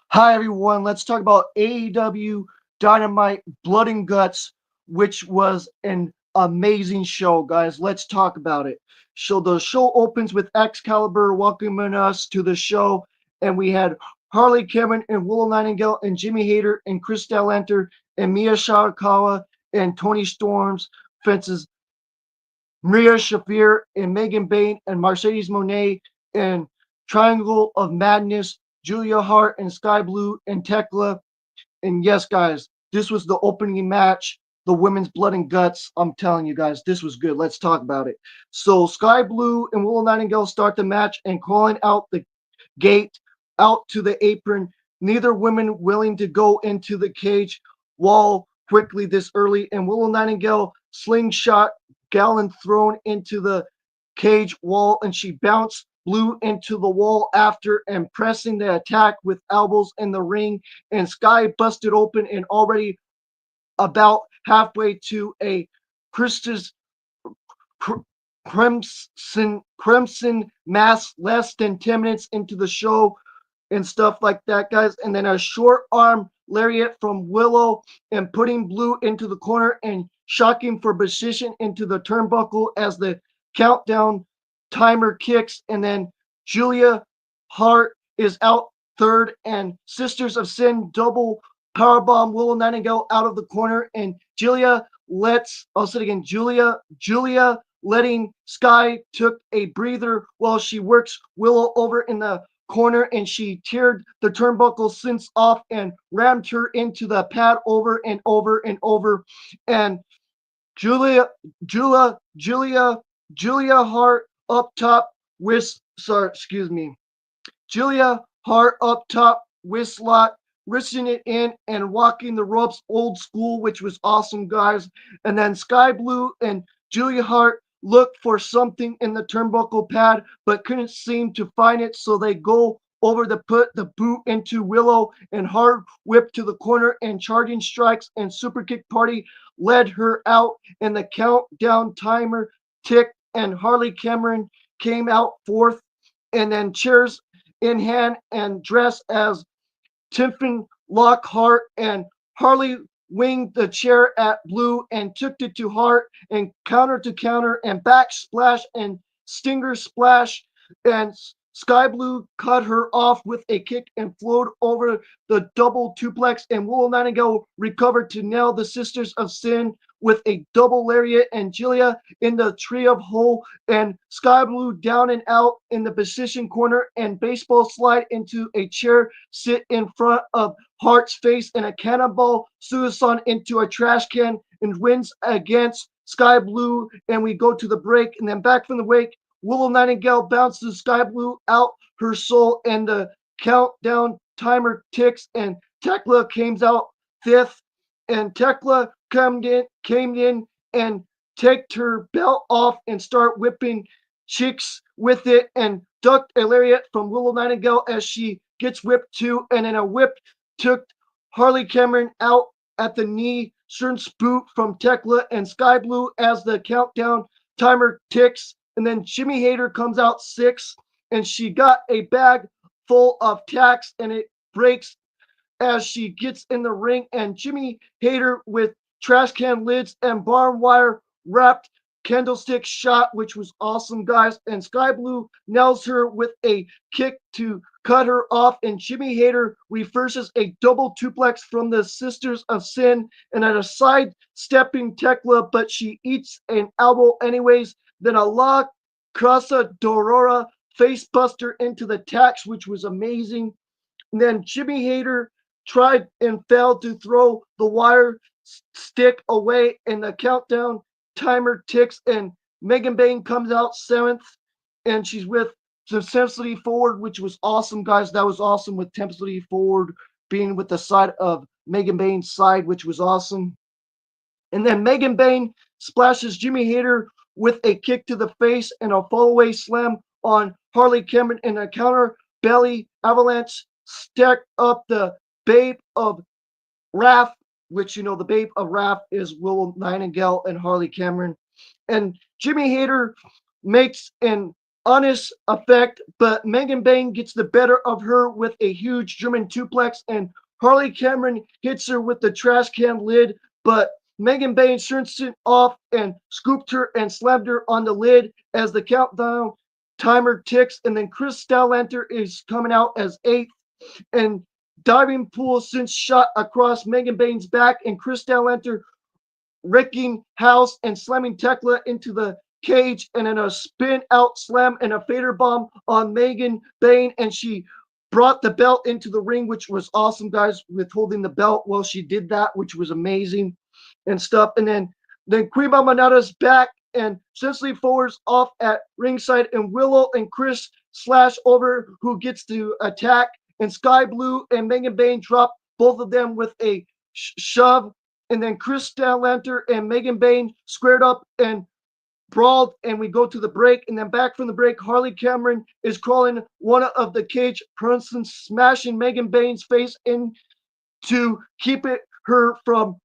Hi everyone, let's talk about AEW Dynamite Blood and Guts, which was an amazing show, guys. Let's talk about it. So the show opens with Excalibur welcoming us to the show, and we had Harley Cameron and Willow Nightingale and Jimmy Hayter and Chris Enter and Mia Shirakawa and Tony Storms fences Maria Shafir and Megan Bain and Mercedes Monet and Triangle of Madness, Julia Hart and Sky Blue and Tekla. And yes, guys, this was the opening match, the women's blood and guts. I'm telling you guys, this was good. Let's talk about it. So Sky Blue and Willow Nightingale start the match and crawling out the gate out to the apron. Neither woman willing to go into the cage wall quickly this early, and Willow Nightingale slingshot Gallon thrown into the cage wall, and she bounced Blue into the wall after and pressing the attack with elbows in the ring, and Sky busted open and already about halfway to a Christus crimson mass less than 10 minutes into the show and stuff like that, guys. And then a short arm lariat from Willow and putting Blue into the corner and shocking for position into the turnbuckle as the countdown timer kicks. And then Julia Hart is out third, and Sisters of Sin double powerbomb Willow Nightingale out of the corner. And I'll say it again, Julia letting Sky took a breather while she works Willow over in the corner, and she teared the turnbuckle since off and rammed her into the pad over and over and over. And Julia, Julia, Julia, Julia Hart up top with, sorry, excuse me, Julia Hart up top with slot, wristing it in and walking the ropes old school, which was awesome, guys. And then Sky Blue and Julia Hart looked for something in the turnbuckle pad, but couldn't seem to find it. So they go over to put the boot into Willow and hard whip to the corner and charging strikes and super kick party led her out. And the countdown timer ticked and Harley Cameron came out fourth. And then chairs in hand and dressed as Tiffin Lockhart, and Harley winged the chair at Blue and took it to Hart and counter to counter and back splash and stinger splash, and Sky Blue cut her off with a kick and flowed over the double duplex, and Willow Nightingale recovered to nail the Sisters of Sin with a double lariat, and Julia in the tree of hole, and Sky Blue down and out in the position corner, and baseball slide into a chair, sit in front of Hart's face, and a cannonball suicide into a trash can, and wins against Sky Blue. And we go to the break, and then back from the break, Willow Nightingale bounces Sky Blue out her soul, and the countdown timer ticks, and Tekla came out fifth, and Tekla came in and take her belt off and start whipping chicks with it and ducked a lariat from Willow Nightingale as she gets whipped too, and then a whip took Harley Cameron out at the knee, certain boot from Tekla and Sky Blue as the countdown timer ticks, and then Jimmy Hayter comes out sixth, and she got a bag full of tacks, and it breaks as she gets in the ring, and Jimmy Hayter with trash can lids and barbed wire wrapped candlestick shot, which was awesome, guys. And Sky Blue nails her with a kick to cut her off, and Jimmy Hayter reverses a double duplex from the Sisters of Sin and at a side stepping Tekla, but she eats an elbow anyways. Then a La Casa Dorora face buster into the tax, which was amazing. And then Jimmy Hayter tried and failed to throw the wire stick away, and the countdown timer ticks, and Megan Bain comes out seventh, and she's with the Simplicity Forward, which was awesome, guys. That was awesome with Simplicity Forward being with the side of Megan Bain's side, which was awesome. And then Megan Bain splashes Jimmy Hayter with a kick to the face and a fallaway slam on Harley Cameron, and a counter belly avalanche stacked up the Babe of Wrath, which the Babe of Wrath is Willow Nightingale and Harley Cameron. And Jimmy Hayter makes an honest effect, but Megan Bayne gets the better of her with a huge German suplex, and Harley Cameron hits her with the trash can lid, but Megan Bayne turns it off and scooped her and slammed her on the lid as the countdown timer ticks, and then Chris Statlander is coming out as eighth, and diving pool since shot across Megan Bayne's back, and Chris Statlander wrecking house and slamming Tekla into the cage, and then a spin out slam and a fader bomb on Megan Bayne, and she brought the belt into the ring, which was awesome, guys, with holding the belt while she did that, which was amazing and stuff. And then Prima Manada's back, and Cecily Fowler's off at ringside, and Willow and Chris slash over, who gets to attack, and Sky Blue and Megan Bayne drop both of them with a shove, and then Chris Statlander and Megan Bayne squared up and brawled, and we go to the break, and then back from the break, Harley Cameron is crawling one of the cage persons, smashing Megan Bayne's face in to keep it her from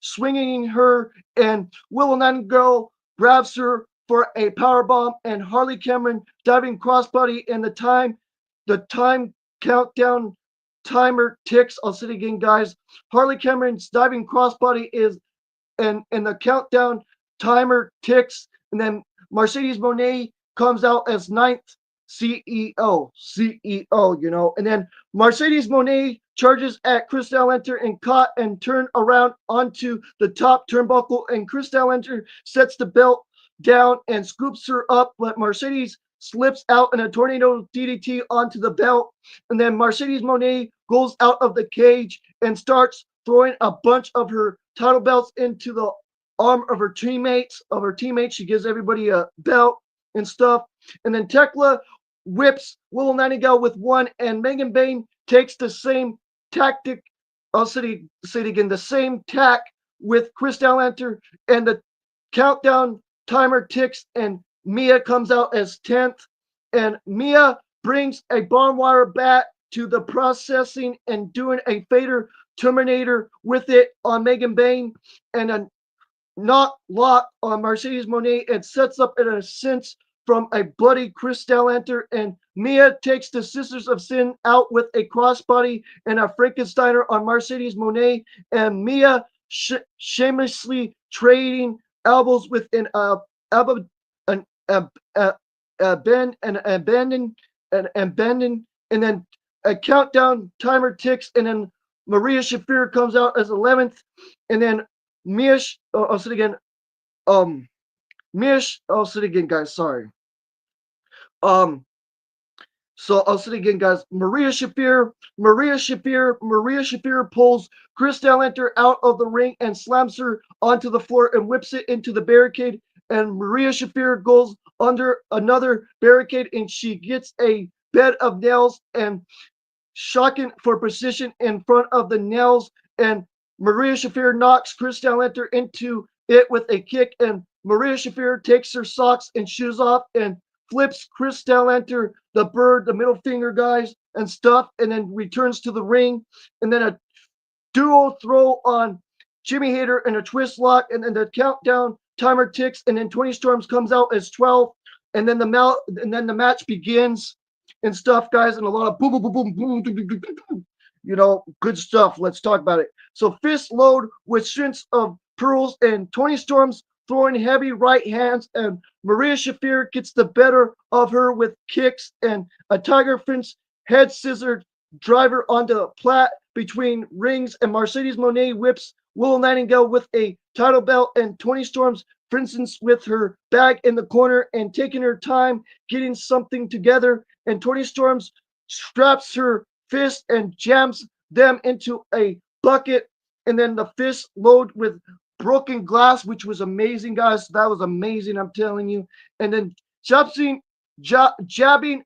swinging her, and Willow Nightingale grabs her for a power bomb, and Harley Cameron diving crossbody, and the time countdown timer ticks. I'll say it again, guys. Harley Cameron's diving crossbody is, and the countdown timer ticks, and then Mercedes Monet comes out as ninth CEO, and then Mercedes Monet charges at Chris Statlander and caught and turned around onto the top turnbuckle, and Chris Statlander sets the belt down and scoops her up, but Mercedes slips out in a tornado DDT onto the belt, and then Mercedes Monet goes out of the cage and starts throwing a bunch of her title belts into the arm of her teammates. She gives everybody a belt and stuff, and then Tekla whips Willow Nightingale with one, and Megan Bayne takes the same tactic. I'll say it again, the same tack with Chris Statlander, and the countdown timer ticks, and Mia comes out as 10th, and Mia brings a barbed wire bat to the processing and doing a fader Terminator with it on Megan Bayne, and a knock lock on Mercedes Monet, and sets up an ascent from a bloody Chris Statlander, and Mia takes the Sisters of Sin out with a crossbody and a Frankensteiner on Mercedes Monet, and Mia shamelessly trading elbows with an elbow, bend and abandon and bending, and then a countdown timer ticks, and then Maria Shafir comes out as 11th, and then I'll say it again. I'll say it again, guys. Sorry. Um, so I'll say it again, guys. Maria Shafir pulls Chris Statlander out of the ring and slams her onto the floor and whips it into the barricade. And Maria Shafir goes under another barricade, and she gets a bed of nails and shocking for precision in front of the nails. And Maria Shafir knocks Chris Statlander into it with a kick, and Maria Shafir takes her socks and shoes off and flips Chris Statlander the bird, the middle finger, guys, and stuff, and then returns to the ring, and then a duo throw on Jimmy Hayter and a twist lock, and then the countdown timer ticks, and then 20 Storms comes out as 12, and then the match begins and stuff, guys, and a lot of boom, boom, boom, boom, boom, boom, boom, boom, good stuff. Let's talk about it. So fist load with strings of pearls, and 20 Storms throwing heavy right hands, and Maria Shafir gets the better of her with kicks, and a Tiger Prince head scissor driver onto the plat between rings, and Mercedes Monet whips Willow Nightingale with a title belt, and 20 Storms, for instance, with her bag in the corner and taking her time getting something together, and 20 Storms straps her fist and jams them into a bucket, and then the fist load with broken glass, which was amazing, guys. That was amazing, I'm telling you. And then jabbing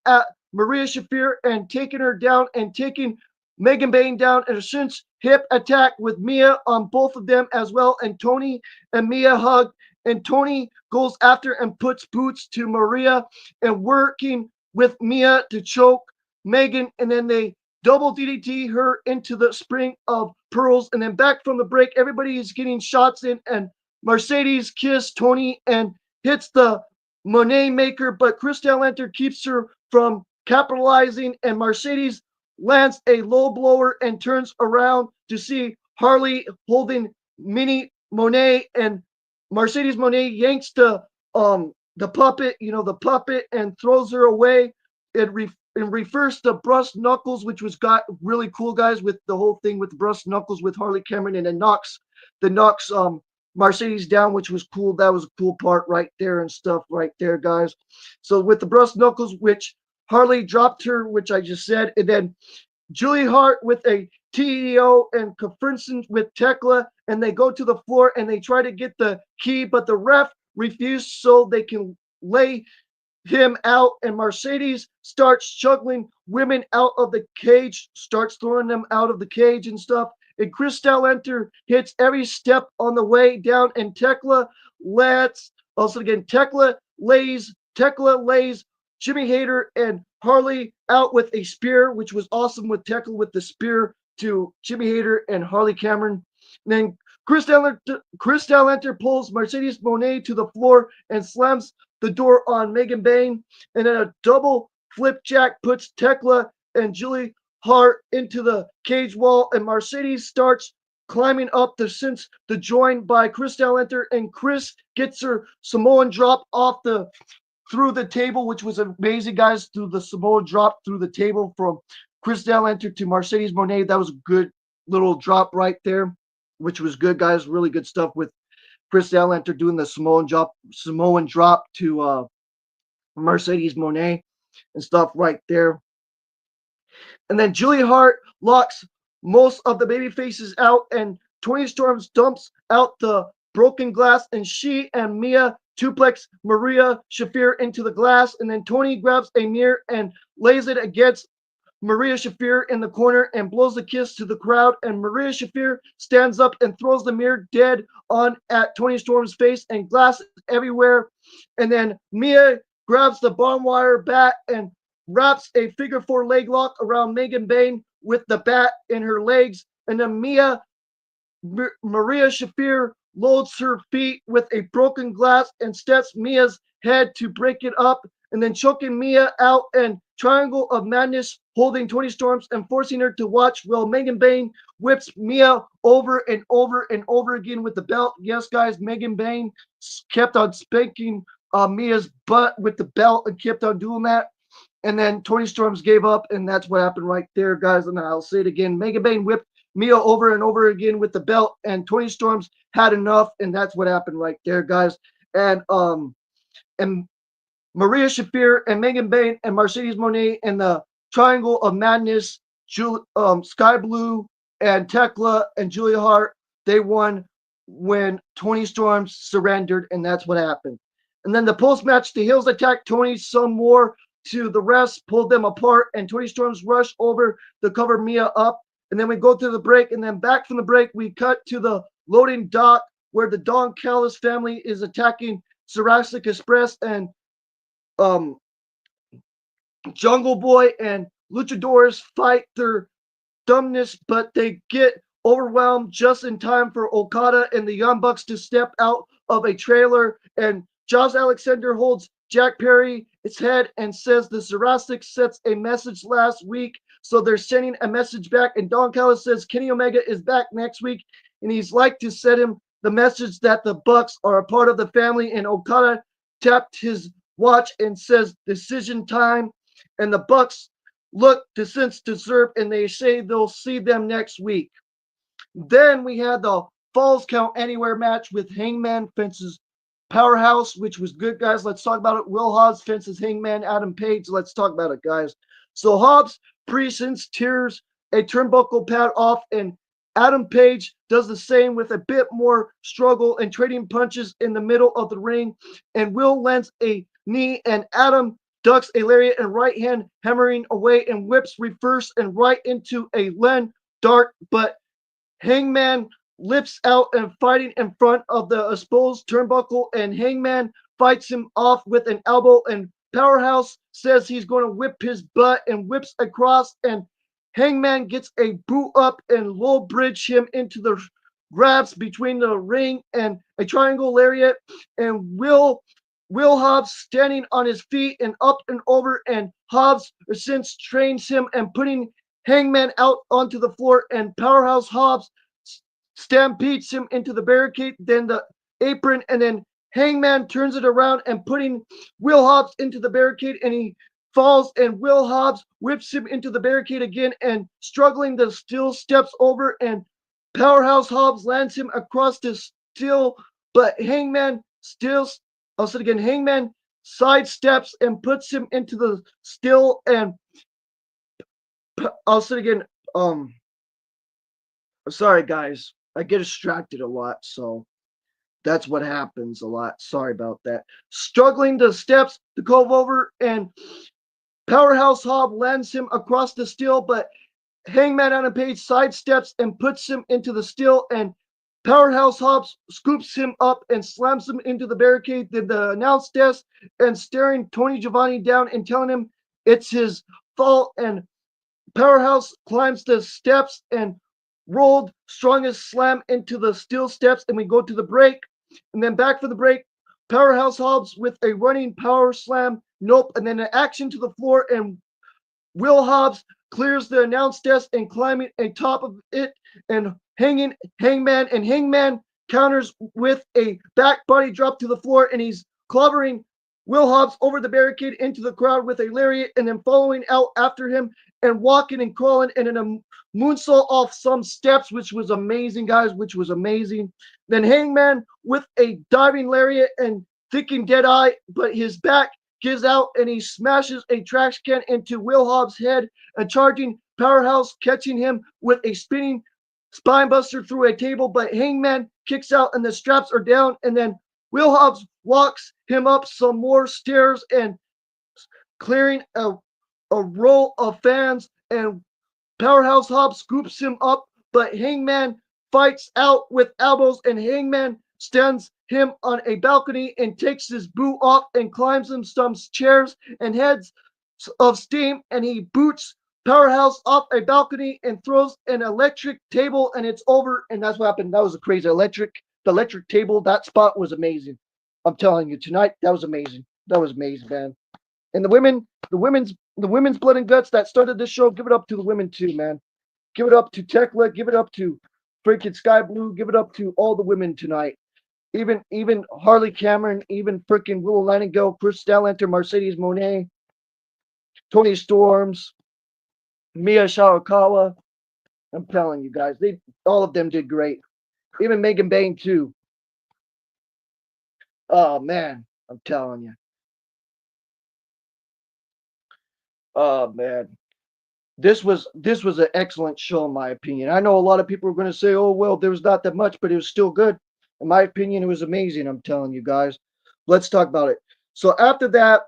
at Maria Shafir and taking her down and taking Megan Bayne down, and a cinch hip attack with Mia on both of them as well. And Tony and Mia hug, and Tony goes after and puts boots to Maria and working with Mia to choke Megan, and then they double DDT her into the spring of pearls. And then back from the break, everybody is getting shots in, and Mercedes kiss Tony and hits the Monet Maker, but Christelle Enter keeps her from capitalizing, and Mercedes lands a low blower and turns around to see Harley holding Mini Monet, and Mercedes Monet yanks the puppet, the puppet, and throws her away. It refers to Brust Knuckles, which was got really cool, guys, with the whole thing with Brust Knuckles with Harley Cameron, and it knocks Mercedes down, which was cool. That was a cool part right there and stuff right there, guys. So with the Brust Knuckles, which Harley dropped her, which I just said, and then Julie Hart with a TEO and Kafrinson with Tekla, and they go to the floor and they try to get the key, but the ref refused so they can lay him out, and Mercedes starts juggling women out of the cage, starts throwing them out of the cage and stuff. And Christelle Enter hits every step on the way down, and Tekla lets also again Tekla lays Jimmy Hayter and Harley out with a spear, which was awesome with Tekla with the spear to Jimmy Hayter and Harley Cameron. And then Christelle Enter pulls Mercedes Monet to the floor and slams the door on Megan Bain, and then a double flipjack puts Tekla and Julie Hart into the cage wall, and Mercedes starts climbing up the join by Christelle Enter, and Chris gets her Samoan drop off the through the table, which was amazing, guys. Through the Samoan drop through the table from Christelle Enter to Mercedes Monet. That was a good little drop right there, which was good, guys. Really good stuff with Christelle Enter doing the Samoan drop to Mercedes Monet and stuff right there. And then Julie Hart locks most of the baby faces out, and Tony Storms dumps out the broken glass, and she and Mia Tuplex Maria Shafir into the glass, and then Tony grabs a mirror and lays it against Maria Shafir in the corner and blows a kiss to the crowd, and Maria Shafir stands up and throws the mirror dead on at Tony Storm's face, and glass everywhere. And then Mia grabs the barbed wire bat and wraps a figure four leg lock around Megan Bain with the bat in her legs, and then Maria Shafir loads her feet with a broken glass and steps Mia's head to break it up, and then choking Mia out, and Triangle of Madness holding Tony Storms and forcing her to watch while Megan Bain whips Mia over and over and over again with the belt. Yes, guys, Megan Bain kept on spanking Mia's butt with the belt and kept on doing that. And then Tony Storms gave up, and that's what happened right there, guys. And I'll say it again. Megan Bain whipped Mia over and over again with the belt, and Tony Storms had enough, and that's what happened right there, guys. And Maria Shafir and Megan Bain and Mercedes Monet and the Triangle of Madness, Sky Blue and Tekla and Julia Hart, they won when Tony Storms surrendered, and that's what happened. And then the post match, the Hills attacked Tony some more to the refs, pulled them apart, and Tony Storms rushed over to cover Mia up. And then we go to the break, and then back from the break, we cut to the loading dock where the Don Callis family is attacking Jurassic Express, and um, Jungle Boy and Luchadors fight their dumbness, but they get overwhelmed just in time for Okada and the Young Bucks to step out of a trailer, and Josh Alexander holds Jack Perry's head and says the Jurassic sets a message last week, so they're sending a message back, and Don Callis says Kenny Omega is back next week, and he's like to send him the message that the Bucks are a part of the family, and Okada tapped his watch and says decision time, and the Bucks look to sense to serve, and they say they'll see them next week. Then we had the Falls Count Anywhere match with Hangman fences Powerhouse, which was good, guys. Let's talk about it. Will Hobbs fences Hangman Adam Page. Let's talk about it, guys. So Hobbs presents tears a turnbuckle pad off, and Adam Page does the same with a bit more struggle and trading punches in the middle of the ring. And Will lands a knee, and Adam ducks a lariat and right hand hammering away and whips reverse and right into a Len dart. But Hangman lips out and fighting in front of the exposed turnbuckle, and Hangman fights him off with an elbow, and Powerhouse says he's going to whip his butt and whips across, and Hangman gets a boot up and low bridge him into the grabs between the ring and a triangle lariat, and Will Will Hobbs standing on his feet and up and over, and Hobbs since trains him and putting Hangman out onto the floor, and Powerhouse Hobbs stampedes him into the barricade, then the apron, and then Hangman turns it around and putting Will Hobbs into the barricade, and he falls, and Will Hobbs whips him into the barricade again, and struggling the steel steps over, and Powerhouse Hobbs lands him across the steel, but Hangman still, I'll say it again, Hangman sidesteps and puts him into the steel, and I'll say it again, sorry guys, I get distracted a lot, so that's what happens a lot. Sorry about that. Struggling the steps to cove over, and Powerhouse Hobbs lands him across the steel, but Hangman Adam Page sidesteps and puts him into the steel, and Powerhouse Hobbs scoops him up and slams him into the barricade. Then the announce desk and staring Tony Giovanni down and telling him it's his fault. And Powerhouse climbs the steps and rolled strongest slam into the steel steps, and we go to the break. And then back for the break, Powerhouse Hobbs with a running power slam. Nope. And then an action to the floor, and Will Hobbs clears the announce desk and climbing atop of it, and Hangman counters with a back body drop to the floor, and he's clobbering Will Hobbs over the barricade into the crowd with a lariat, and then following out after him and walking and crawling, and in a moonsault off some steps, which was amazing, guys, which was amazing. Then Hangman with a diving lariat and thinking dead eye, but his back gives out, and he smashes a trash can into Will Hobbs' head, and charging Powerhouse, catching him with a spinning spinebuster through a table, but Hangman kicks out, and the straps are down, and then Will Hobbs walks him up some more stairs and clearing a row of fans, and Powerhouse Hobbs scoops him up, but Hangman fights out with elbows, and Hangman stands him on a balcony and takes his boot off and climbs him some chairs and heads of steam, and he boots Powerhouse off a balcony and throws an electric table, and it's over. And that's what happened. That was a crazy the electric table. That spot was amazing. I'm telling you tonight, that was amazing. That was amazing, man. And the women's blood and guts that started this show. Give it up to the women too, man. Give it up to Tekla. Give it up to freaking Sky Blue. Give it up to all the women tonight. Even Harley Cameron, even freaking Willow Nightingale, Chris Stellanter, Mercedes Monet, Tony Storms, Mia Shirakawa. I'm telling you guys, they all of them did great. Even Megan Bain too. Oh man, I'm telling you. Oh man. This was an excellent show in my opinion. I know a lot of people are going to say, "Oh well, there was not that much, but it was still good." In my opinion, it was amazing. I'm telling you guys. Let's talk about it. So after that,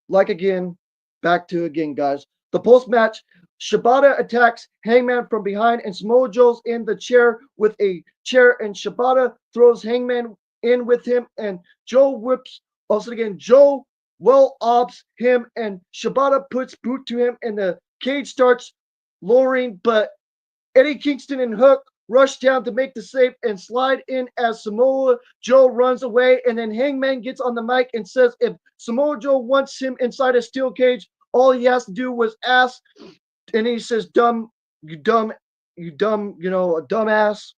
like again, back to again, guys. The post match, Shibata attacks Hangman from behind, and Samoa Joe's in the chair with a chair, and Shibata throws Hangman in with him, and Joe whips. Also again, Joe well obs him, and Shibata puts boot to him, and the cage starts lowering, but Eddie Kingston and Hook rush down to make the save and slide in as Samoa Joe runs away. And then Hangman gets on the mic and says if Samoa Joe wants him inside a steel cage, all he has to do was ask. And he says, dumb, you dumb, a dumbass.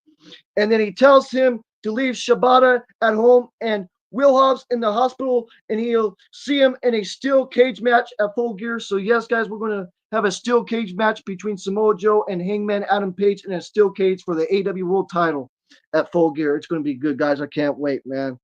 And then he tells him to leave Shibata at home and Will Hobbs in the hospital, and he'll see him in a steel cage match at Full Gear. So yes, guys, we're going to have a steel cage match between Samoa Joe and Hangman Adam Page in a steel cage for the AEW World Title at Full Gear. It's going to be good, guys. I can't wait, man.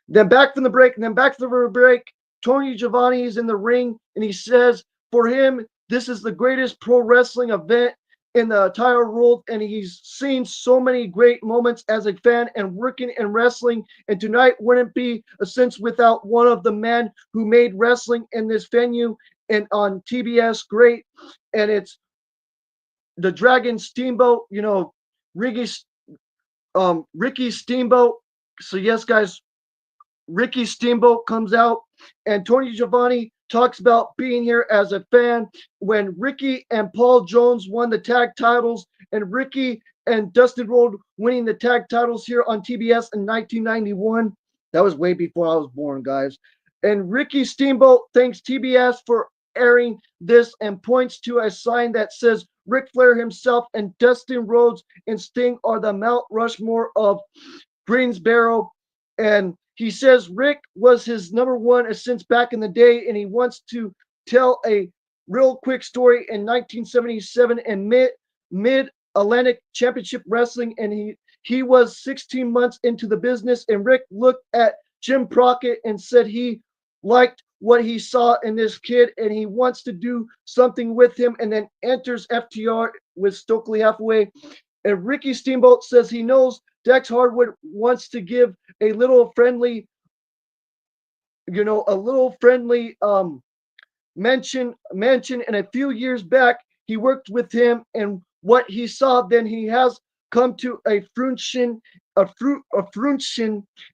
Then back from the break, Tony Giovanni is in the ring, and he says for him, this is the greatest pro wrestling event in the entire world, and he's seen so many great moments as a fan and working in wrestling, and tonight wouldn't be a sense without one of the men who made wrestling in this venue and on TBS great, and it's the Dragon Steamboat, Ricky, Ricky Steamboat. So yes, guys, Ricky Steamboat comes out, and Tony Giovanni talks about being here as a fan when Ricky and Paul Jones won the tag titles, and Ricky and Dustin Rhodes winning the tag titles here on TBS in 1991. That was way before I was born, guys. And Ricky Steamboat thanks TBS for airing this and points to a sign that says Ric Flair himself and Dustin Rhodes and Sting are the Mount Rushmore of Greensboro. And he says Rick was his number one since back in the day, and he wants to tell a real quick story in 1977 and Mid Atlantic Championship Wrestling, and he was 16 months into the business, and Rick looked at Jim Crockett and said he liked what he saw in this kid, and he wants to do something with him, and then enters FTR with Stokely Hathaway. And Ricky Steamboat says he knows Dex Hardwood wants to give a little friendly, a little friendly mention. And a few years back, he worked with him, and what he saw, then he has come to a fruition,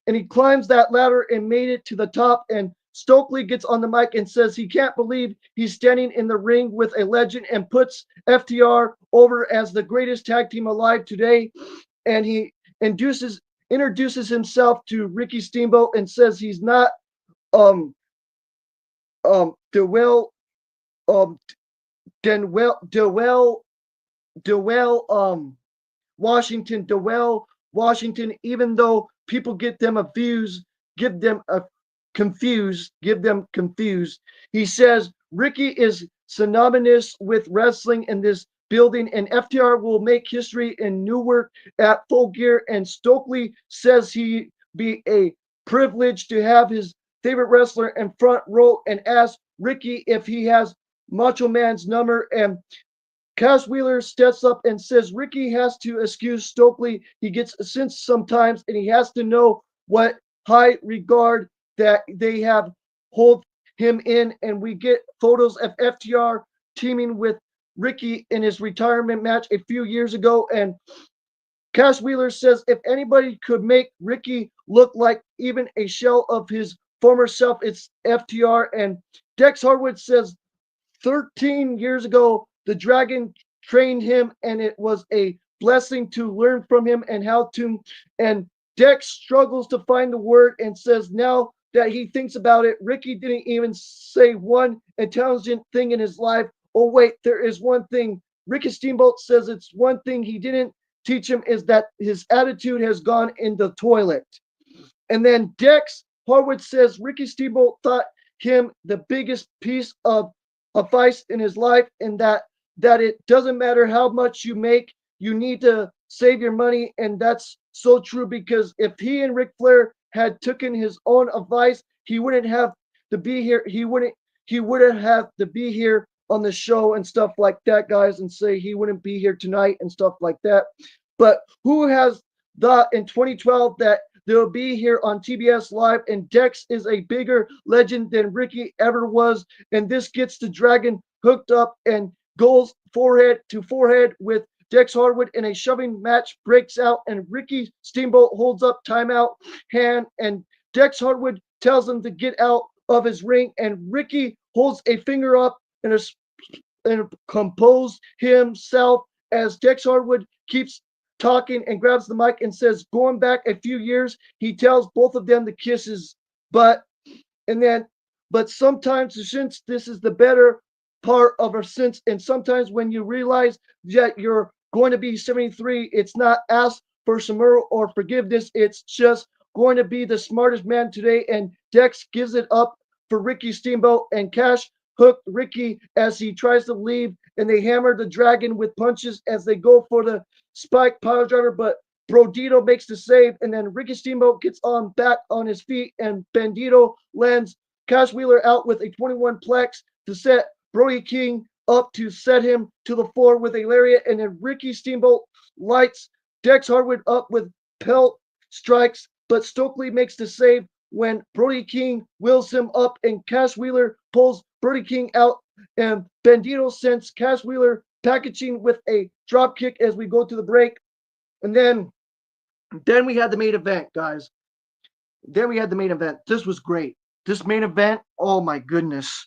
and he climbs that ladder and made it to the top. And Stokely gets on the mic and says he can't believe he's standing in the ring with a legend and puts FTR over as the greatest tag team alive today. And he introduces himself to Ricky Steamboat and says he's not um Dewell um Dewell Dewell Washington, even though people get them abused, give them a give them confused. He says Ricky is synonymous with wrestling in this building, and FTR will make history in Newark at Full Gear. And Stokely says he be a privilege to have his favorite wrestler in front row, and asks Ricky if he has Macho Man's number. And Cash Wheeler steps up and says Ricky has to excuse Stokely. He gets a sense sometimes, and he has to know what high regard that they have hold him in. And we get photos of FTR teaming with Ricky in his retirement match a few years ago. And Cash Wheeler says if anybody could make Ricky look like even a shell of his former self, it's FTR. And Dex Harwood says 13 years ago, the Dragon trained him, and it was a blessing to learn from him and how to. And Dex struggles to find the word and says now that he thinks about it, Ricky didn't even say one intelligent thing in his life. Oh, wait, there is one thing. Ricky Steamboat says it's one thing he didn't teach him is that his attitude has gone in the toilet. And then Dex Harwood says Ricky Steamboat thought him the biggest piece of advice in his life, and that it doesn't matter how much you make, you need to save your money. And that's so true, because if he and Ric Flair had taken his own advice, he wouldn't have to be here. He wouldn't have to be here on the show and stuff like that, guys, and say he wouldn't be here tonight and stuff like that. But who has thought in 2012 that they'll be here on TBS Live, and Dex is a bigger legend than Ricky ever was. And this gets the Dragon hooked up and goes forehead to forehead with Dex Hardwood, and a shoving match breaks out, and Ricky Steamboat holds up timeout hand, and Dex Hardwood tells him to get out of his ring, and Ricky holds a finger up and compose himself as Dex Hardwood keeps talking and grabs the mic and says, going back a few years, he tells both of them to kiss his butt. And then, but sometimes, since this is the better part of our sense, and sometimes when you realize that you're going to be 73, it's not ask for some or forgiveness. It's just going to be the smartest man today. And Dex gives it up for Ricky Steamboat, and Cash hooked Ricky as he tries to leave, and they hammer the Dragon with punches as they go for the spike pile driver, but Brodito makes the save, and then Ricky Steamboat gets on back on his feet, and Bandito lands Cash Wheeler out with a 21 plex to set Brody King up to set him to the floor with a lariat, and then Ricky Steamboat lights Dex Hardwood up with pelt strikes, but Stokely makes the save when Brody King wheels him up, and Cash Wheeler pulls Brody King out, and Bandito sends Cash Wheeler packaging with a drop kick as we go to the break. And then we had the main event, guys. Then we had the main event. This was great. This main event, oh my goodness.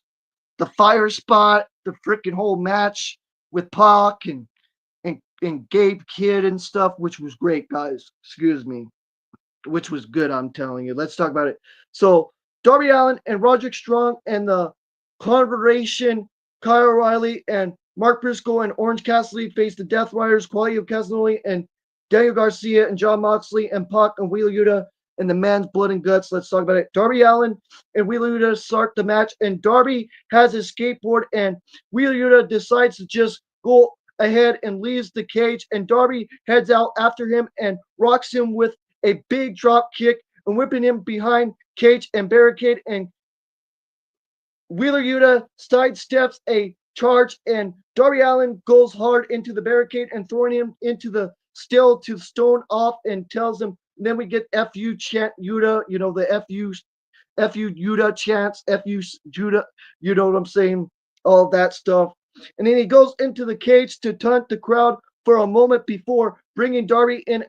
The fire spot, the freaking whole match with Pac and Gabe Kidd and stuff, which was great, guys. Excuse me. which was good. I'm telling you. Let's talk about it. So Darby Allin and Roderick Strong and the Confederation, Kyle O'Reilly and Mark Briscoe and Orange Cassidy face the Death Riders, Claudio Castagnoli and Daniel Garcia and John Moxley and Pac and Wheeler Yuta and the man's blood and guts. Let's talk about it. Darby Allin and Wheeler Yuta start the match, and Darby has his skateboard, and Wheeler Yuta decides to just go ahead and leaves the cage, and Darby heads out after him and rocks him with a big drop kick and whipping him behind cage and barricade, and Wheeler Yuta sidesteps a charge, and Darby Allin goes hard into the barricade and throwing him into the still to stone off and tells him. Then we get FU chant Yuta, the FU Yuta chants, FU Judah, you know what I'm saying? All that stuff. And then he goes into the cage to taunt the crowd for a moment before bringing Darby in,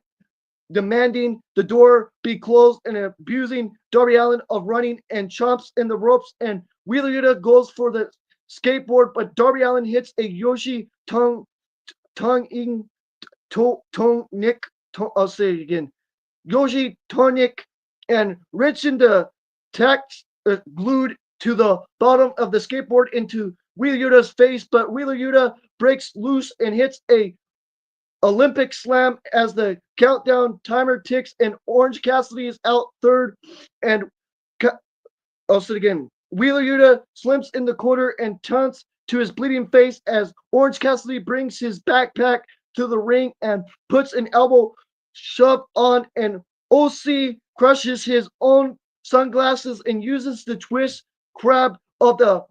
demanding the door be closed and abusing Darby Allin of running and chomps in the ropes. And Wheeler Yuta goes for the skateboard, but Darby Allin hits a Yoshi tongue Nick. I'll say it again. Yoshi tonic and wrenching the tack glued to the bottom of the skateboard into Wheeler Yuta's face, but Wheeler Yuta breaks loose and hits a Olympic slam as the countdown timer ticks, and Orange Cassidy is out third. And I'll say it again. Wheeler Yuta slimps in the corner and taunts to his bleeding face as Orange Cassidy brings his backpack to the ring and puts an elbow shove on, and OC crushes his own sunglasses and uses the twist grab of the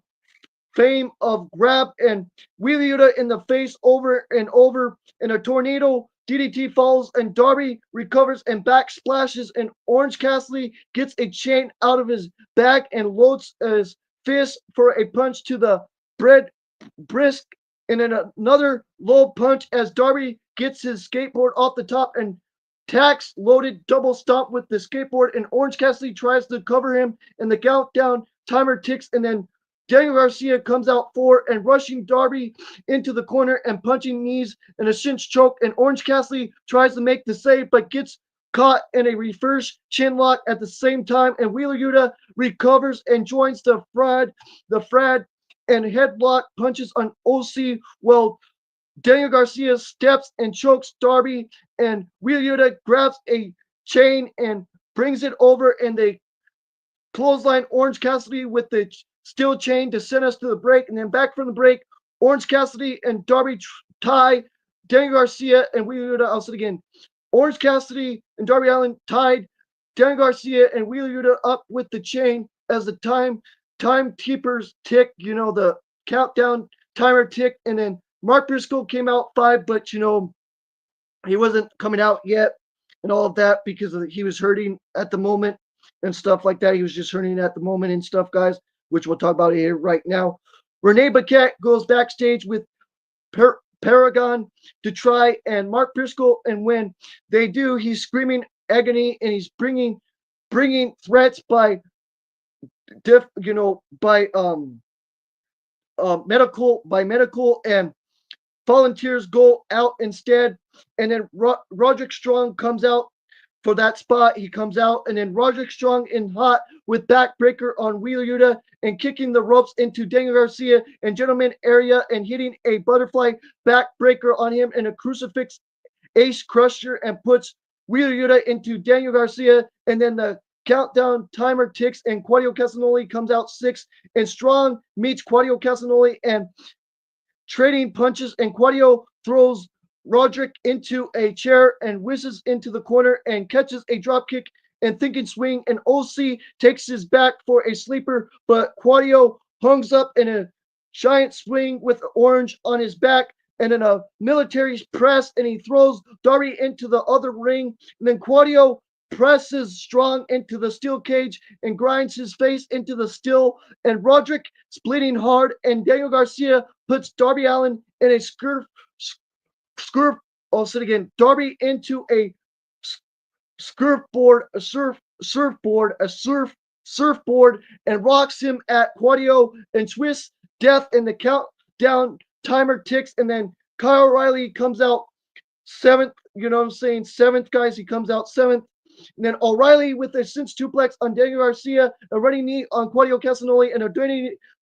fame of grab and Wheeler Yuta in the face over and over, and a tornado DDT falls, and Darby recovers and back splashes, and Orange Cassidy gets a chain out of his bag and loads his fist for a punch to the bread brisk, and then another low punch as Darby gets his skateboard off the top and tax loaded double stomp with the skateboard, and Orange Cassidy tries to cover him, and the countdown timer ticks, and then Daniel Garcia comes out for and rushing Darby into the corner and punching knees and a cinch choke, and Orange Cassidy tries to make the save but gets caught in a reverse chin lock at the same time, and Wheeler Yuta recovers and joins the Frad and headlock punches on OC. Well, Daniel Garcia steps and chokes Darby, and Wheeler Yuta grabs a chain and brings it over, and they clothesline Orange Cassidy with the steel chain to send us to the break. And then back from the break, Orange Cassidy and Darby tie Daniel Garcia and Wheeler Yuta. I'll say it again. Orange Cassidy and Darby Allin tied Daniel Garcia and Wheeler Yuta up with the chain as the timekeepers tick, the countdown timer tick. And then Mark Briscoe came out 5, but he wasn't coming out yet and all of that because he was hurting at the moment and stuff like that. He was just hurting at the moment and stuff, guys, which we'll talk about here right now. Renee Paquette goes backstage with Paragon to try and Mark Briscoe, and when they do, he's screaming agony and he's bringing threats by medical and volunteers go out instead, and then Roderick Strong comes out for that spot. He comes out, and then Roderick Strong in hot with backbreaker on Wheeler Yuta and kicking the ropes into Daniel Garcia and gentleman area and hitting a butterfly backbreaker on him and a crucifix ace crusher and puts Wheeler Yuta into Daniel Garcia, and then the countdown timer ticks and Claudio Castagnoli comes out 6, and Strong meets Claudio Castagnoli and trading punches, and Claudio throws Roderick into a chair and whizzes into the corner and catches a dropkick and thinking swing, and OC takes his back for a sleeper, but Claudio hungs up in a giant swing with Orange on his back and in a military press, and he throws Darby into the other ring, and then Claudio presses Strong into the steel cage and grinds his face into the steel, and Roderick bleeding hard, and Daniel Garcia puts Darby Allin in a I'll say it again, Darby into a surfboard, and rocks him at Claudio and twists death, and the countdown timer ticks, and then Kyle O'Reilly comes out 7th, seventh, guys, he comes out 7th, And then O'Reilly with a cinch suplex on Daniel Garcia, a running knee on Claudio Castagnoli, and a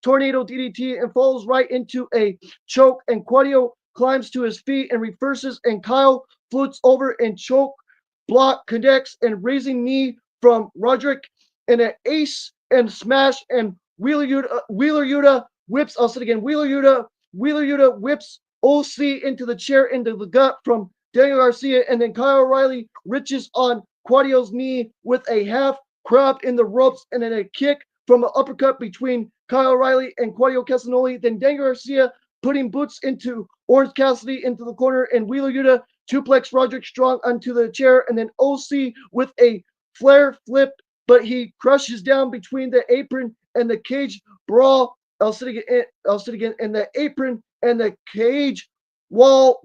tornado DDT, and falls right into a choke. And Claudio climbs to his feet and reverses, and Kyle floats over and choke block connects and raising knee from Roderick, and an ace and smash, and Wheeler Yuta whips. I'll say it again. Wheeler Yuta whips OC into the chair into the gut from Daniel Garcia, and then Kyle O'Reilly reaches on Claudio's knee with a half crab in the ropes, and then a kick from an uppercut between Kyle O'Reilly and Claudio Castagnoli. Then Daniel Garcia putting boots into Orange Cassidy into the corner, and Wheeler Yuta suplex Roderick Strong onto the chair, and then OC with a flare flip, but he crushes down between the apron and the cage brawl. I'll sit again, and the apron and the cage wall,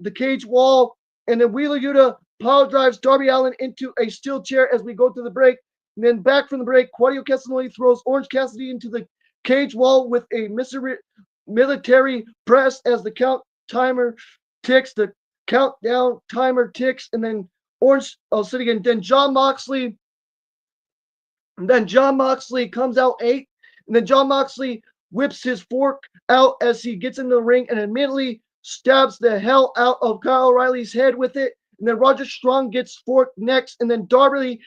and then Wheeler Yuta power drives Darby Allin into a steel chair as we go to the break. And then back from the break, Claudio Castagnoli throws Orange Cassidy into the cage wall with a military press as the ticks. The countdown timer ticks, and then I'll sit again. Then John Moxley comes out eight, and then John Moxley whips his fork out as he gets into the ring and immediately stabs the hell out of Kyle O'Reilly's head with it. And then Roger Strong gets forked next, and then Darby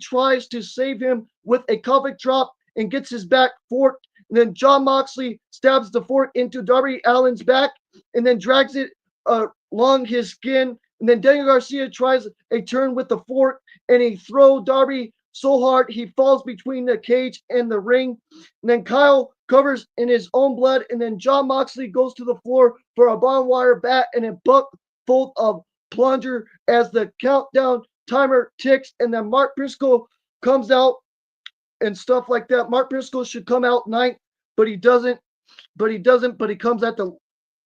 tries to save him with a coffin drop and gets his back forked. And then John Moxley stabs the fork into Darby Allin's back and then drags it along his skin. And then Daniel Garcia tries a turn with the fork, and he throws Darby so hard he falls between the cage and the ring. And then Kyle covers in his own blood, and then John Moxley goes to the floor for a barbed wire bat and a buck full of plunger as the countdown timer ticks, and then Mark Briscoe comes out and stuff like that. Mark Briscoe should come out ninth, but he doesn't. But he comes at the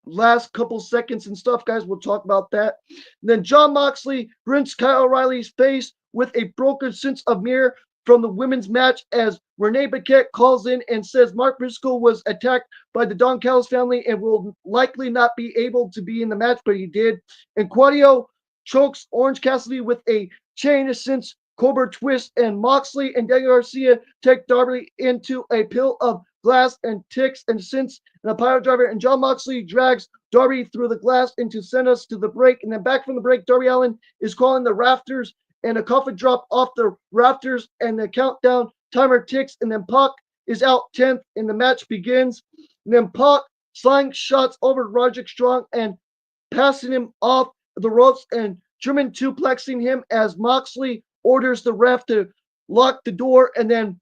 last couple seconds and stuff, guys. We'll talk about that. And then John Moxley rinses Kyle O'Reilly's face with a broken sense of mirror from the women's match as Renee Paquette calls in and says Mark Briscoe was attacked by the Don Callis family and will likely not be able to be in the match, but he did. And Claudio chokes Orange Cassidy with a chain since Cobra twist, and Moxley and Daniel Garcia take Darby into a pill of glass and ticks and since and a pile driver, and John Moxley drags Darby through the glass into send us to the break. And then back from the break, Darby Allin is calling the rafters and a coffin drop off the rafters, and the countdown timer ticks, and then Pac is out 10th and the match begins. And then Pac sliding shots over Roderick Strong and passing him off the ropes and German suplexing him as Moxley orders the ref to lock the door, and then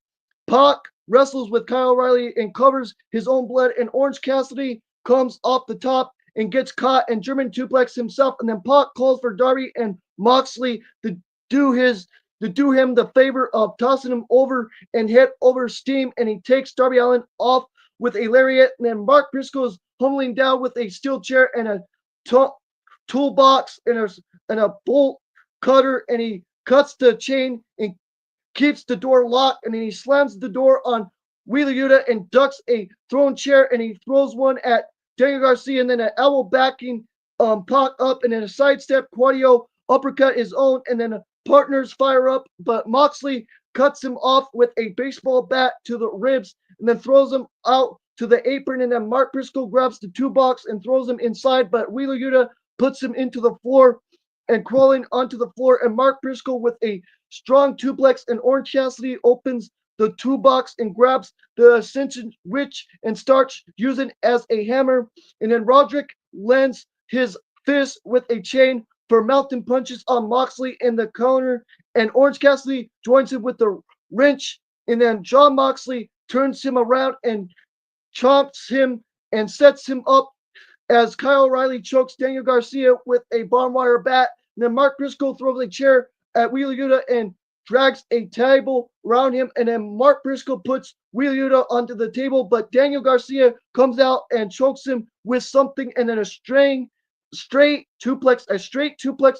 Pac wrestles with Kyle O'Reilly and covers his own blood, and Orange Cassidy comes off the top and gets caught and German suplex himself, and then Pac calls for Darby and Moxley to do him the favor of tossing him over and hit over steam, and he takes Darby Allin off with a lariat, and then Mark Briscoe is humbling down with a steel chair and a toolbox and a bolt cutter, and he cuts the chain and keeps the door locked, and then he slams the door on Wheeler Yuta and ducks a thrown chair, and he throws one at Daniel Garcia, and then an elbow backing Pac up, and then a sidestep Claudio uppercut his own, and then partners fire up, but Moxley cuts him off with a baseball bat to the ribs and then throws him out to the apron, and then Mark Briscoe grabs the toolbox and throws him inside, but Wheeler Yuta puts him into the floor and crawling onto the floor, and Mark Briscoe with a strong suplex, and Orange Cassidy opens the toolbox and grabs the ascension witch and starts using as a hammer, and then Roderick lends his fist with a chain for mountain punches on Moxley in the corner, and Orange Cassidy joins him with the wrench, and then John Moxley turns him around and chomps him and sets him up as Kyle O'Reilly chokes Daniel Garcia with a barbed wire bat. And then Mark Briscoe throws a chair at Wheeler Yuta and drags a table around him, and then Mark Briscoe puts Wheeler Yuta onto the table, but Daniel Garcia comes out and chokes him with something, and then a straight suplex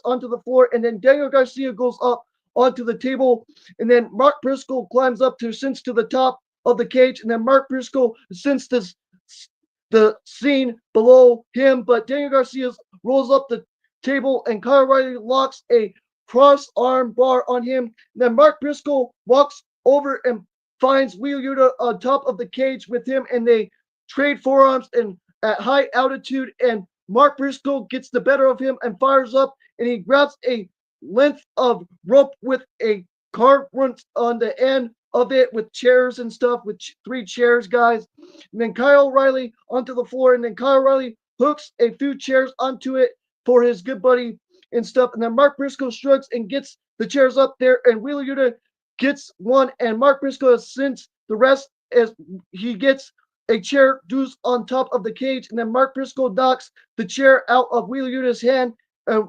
onto the floor, and then Daniel Garcia goes up onto the table, and then Mark Briscoe climbs up to the top of the cage, and then Mark Briscoe since the scene below him, but Daniel Garcia rolls up the table, and Kyle O'Reilly locks a cross arm bar on him. Then Mark Briscoe walks over and finds Wheeler Yuta on top of the cage with him, and they trade forearms and at high altitude. And Mark Briscoe gets the better of him and fires up, and he grabs a length of rope with a carved on the end of it with chairs and stuff, with three chairs, guys. And then Kyle O'Reilly onto the floor, and then Kyle O'Reilly hooks a few chairs onto it for his good buddy and stuff. And then Mark Briscoe shrugs and gets the chairs up there, and Wheeler Yuta gets one, and Mark Briscoe since the rest as he gets a chair deuce on top of the cage, and then Mark Briscoe knocks the chair out of Wheeler Yuta's hand and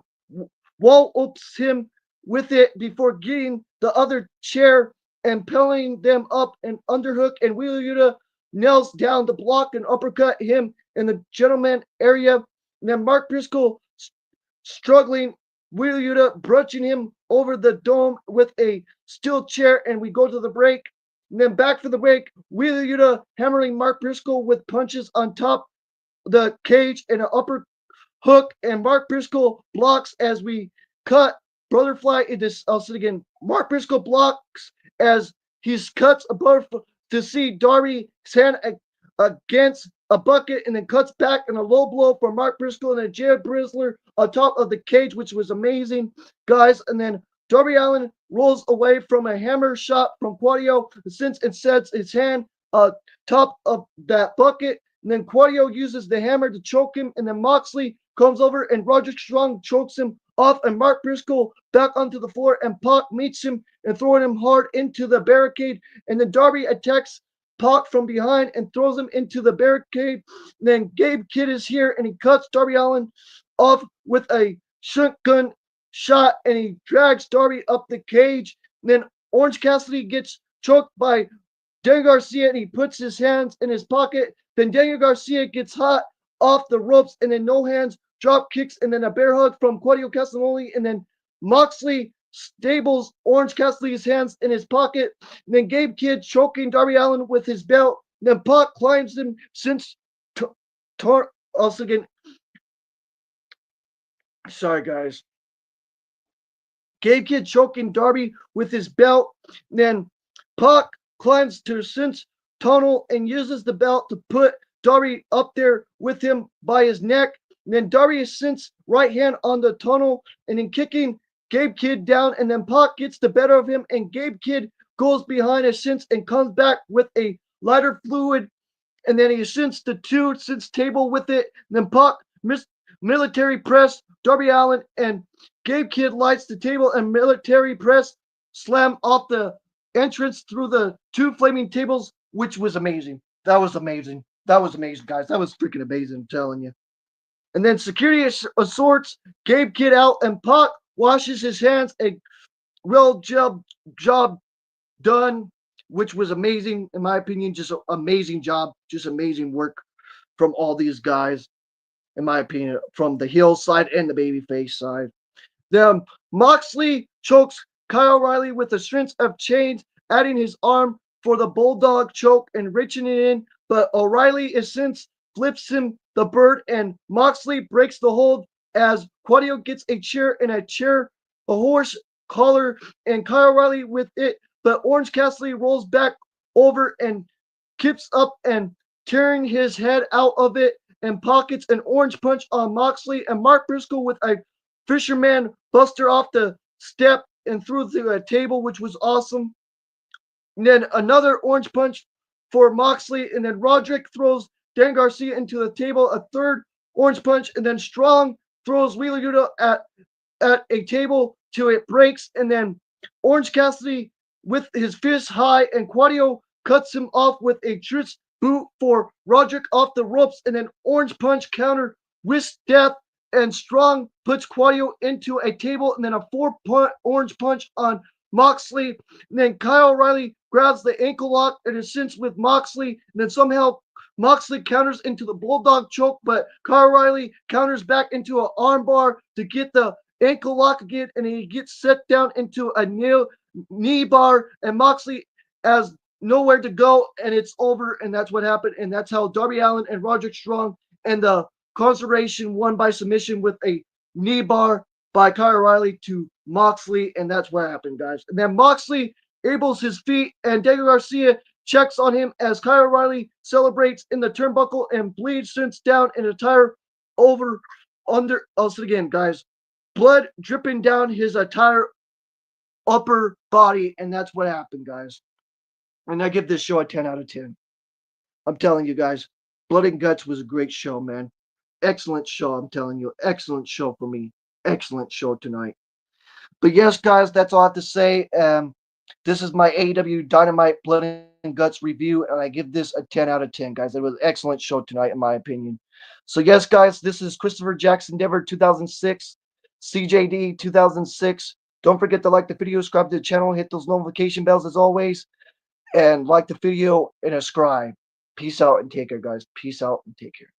wall oops him with it before getting the other chair and peeling them up and underhook, and Wheeler Yuta nails down the block and uppercut him in the gentleman area. And then Mark Briscoe struggling, Wheeler Yuta brunching him over the dome with a steel chair, and we go to the break. And then back for the break, Wheeler Yuta hammering Mark Briscoe with punches on top the cage and an upper hook, and Mark Briscoe blocks as we cut Butterfly into. I'll say it again. Mark Briscoe blocks as he cuts a butterfly to see Darby's hand against a bucket, and then cuts back in a low blow for Mark Briscoe and then Jared Brisler on top of the cage, which was amazing, guys. And then Darby Allin rolls away from a hammer shot from Claudio since it sets his hand top of that bucket. And then Claudio uses the hammer to choke him, and then Moxley comes over and Roderick Strong chokes him off, and Mark Briscoe back onto the floor, and Pac meets him and throwing him hard into the barricade. And then Darby attacks Pac from behind and throws him into the barricade. And then Gabe Kidd is here, and he cuts Darby Allin off with a shotgun shot, and he drags Darby up the cage. And then Orange Cassidy gets choked by Daniel Garcia, and he puts his hands in his pocket. Then Daniel Garcia gets hot off the ropes, and then no hands, drop kicks, and then a bear hug from Claudio Castagnoli, and then Moxley stables Orange Cassidy's hands in his pocket. And then Gabe Kidd choking Darby Allin with his belt. And then Pac climbs him since also again. Sorry, guys. Gabe Kidd choking Darby with his belt. And then Pac climbs to Sin's tunnel and uses the belt to put Darby up there with him by his neck. And then Darby is Sin's right hand on the tunnel and then kicking Gabe Kidd down. And then Pac gets the better of him, and Gabe Kidd goes behind his Sin's and comes back with a lighter fluid. And then he sinks the two Sin's table with it. And then Pac military press Darby Allin, and Gabe Kidd lights the table and military press slam off the entrance through the two flaming tables, which was amazing. That was amazing. That was amazing, guys. That was freaking amazing, I'm telling you. And then security assaults Gabe Kidd out, and Pac washes his hands. A real job done, which was amazing, in my opinion. Just an amazing job. Just amazing work from all these guys, in my opinion, from the heel side and the babyface side. Then Moxley chokes Kyle O'Reilly with a string of chains, adding his arm for the bulldog choke and reaching it in. But O'Reilly is since flips him the bird, and Moxley breaks the hold as Claudio gets a chair, a horse collar, and Kyle O'Reilly with it. But Orange Cassidy rolls back over and kips up and tearing his head out of it, and pockets an orange punch on Moxley, and Mark Briscoe with a fisherman buster off the step and through the table, which was awesome. And then another orange punch for Moxley, and then Roderick throws Dan Garcia into the table, a third orange punch, and then Strong throws Wheeler Yuta at a table till it breaks, and then Orange Cassidy with his fist high, and Claudio cuts him off with a twist boot for Roderick off the ropes, and then orange punch counter with death, and Strong puts Claudio into a table, and then a four-point orange punch on Moxley, and then Kyle O'Reilly grabs the ankle lock and is cinched with Moxley, and then somehow Moxley counters into the bulldog choke, but Kyle O'Reilly counters back into an armbar to get the ankle lock again, and he gets set down into a knee bar, and Moxley has nowhere to go, and it's over, and that's what happened, and that's how Darby Allin and Roderick Strong and the Conservation won by submission with a knee bar by Kyle O'Reilly to Moxley, and that's what happened, guys. And then Moxley ables his feet, and Daniel Garcia checks on him as Kyle O'Reilly celebrates in the turnbuckle and bleeds since down an entire over under. Also again, guys, blood dripping down his entire upper body, and that's what happened, guys. And I give this show a 10 out of 10. I'm telling you guys, Blood and Guts was a great show, man. Excellent show, I'm telling you. Excellent show for me. Excellent show tonight. But yes, guys, that's all I have to say. This is my AEW Dynamite Blood and Guts review, and I give this a 10 out of 10, guys. It was an excellent show tonight, in my opinion. So, yes, guys, this is Christopher Jackson Dever 2006, CJD 2006. Don't forget to like the video, subscribe to the channel, hit those notification bells as always, and like the video and subscribe. Peace out and take care, guys. Peace out and take care.